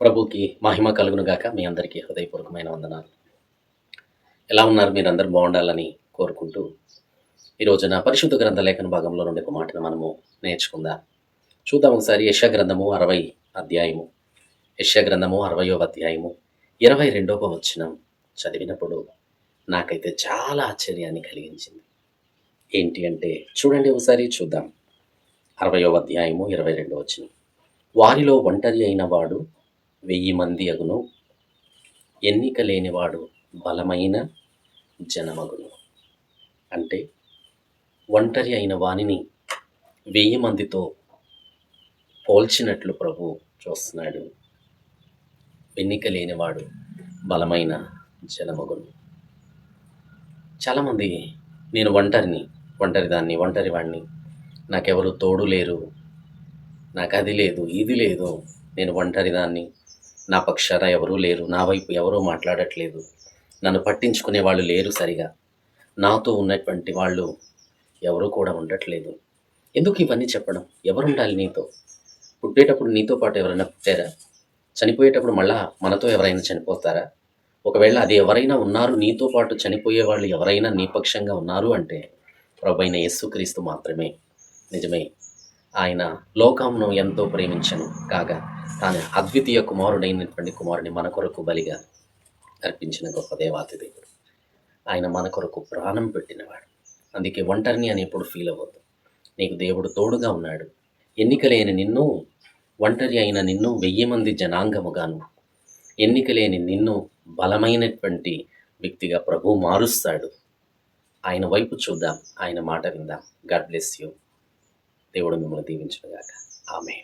ప్రభుకి మహిమ కలుగును గాక. మీ అందరికీ హృదయపూర్వకమైన వందనాలు. ఎలా ఉన్నారు? మీరందరూ బాగుండాలని కోరుకుంటూ, ఈ రోజున పరిశుద్ధ గ్రంథ లేఖన భాగంలో నుండి ఒక మాటను మనము నేర్చుకుందాం. చూద్దాం ఒకసారి. యెషయా గ్రంథము 60 అధ్యాయము. యెషయా గ్రంథము 60వ అధ్యాయము 22వ వచనం చదివినప్పుడు నాకైతే చాలా ఆశ్చర్యాన్ని కలిగించింది. ఏంటి అంటే, చూడండి ఒకసారి చూద్దాం. 60వ అధ్యాయము 22వ వచనం. వారిలో ఒంటరి అయిన వాడు 1000 మంది అగును, ఎన్నిక లేనివాడు బలమైన జనమగును. అంటే ఒంటరి అయిన వానిని 1000 మందితో పోల్చినట్లు ప్రభు చూస్తున్నాడు. ఎన్నిక లేనివాడు బలమైన జనమగును. చాలామంది నేను ఒంటరిదాన్ని, ఒంటరివాణ్ణి, నాకెవరు తోడు లేరు, నాకు అది లేదు, ఇది లేదు, నేను ఒంటరిదాన్ని, నా పక్షాన ఎవరూ లేరు, నా వైపు ఎవరూ మాట్లాడట్లేదు, నన్ను పట్టించుకునే వాళ్ళు లేరు, సరిగా నాతో ఉన్నటువంటి వాళ్ళు ఎవరూ కూడా ఉండట్లేదు. ఎందుకు ఇవన్నీ చెప్పడం? ఎవరుండాలి నీతో? పుట్టేటప్పుడు నీతో పాటు ఎవరైనా పుట్టారా? చనిపోయేటప్పుడు మళ్ళా మనతో ఎవరైనా చనిపోతారా? ఒకవేళ అది ఎవరైనా ఉన్నారు, నీతో పాటు చనిపోయే వాళ్ళు ఎవరైనా నీ పక్షంగా ఉన్నారు అంటే ప్రభువైన యేసుక్రీస్తు మాత్రమే. నిజమే, ఆయన లోకమును ఎంతో ప్రేమించను కాగా తాను అద్వితీయ కుమారుడైనటువంటి కుమారుని మన కొరకు బలిగా అర్పించిన గొప్ప దేవాతి దేవుడు. ఆయన మన కొరకు ప్రాణం పెట్టినవాడు. అందుకే ఒంటరిని అని ఎప్పుడు ఫీల్ అవ్వద్దు. నీకు దేవుడు తోడుగా ఉన్నాడు. ఎన్నికలేని నిన్ను, ఒంటరి అయిన నిన్ను 1000 మంది జనాంగముగాను, ఎన్నికలేని నిన్ను బలమైనటువంటి వ్యక్తిగా ప్రభు మారుస్తాడు. ఆయన వైపు చూద్దాం, ఆయన మాట విందాం. God bless you. దేవుడు మిమ్మల్ని దీవించుగాక. ఆమేన్.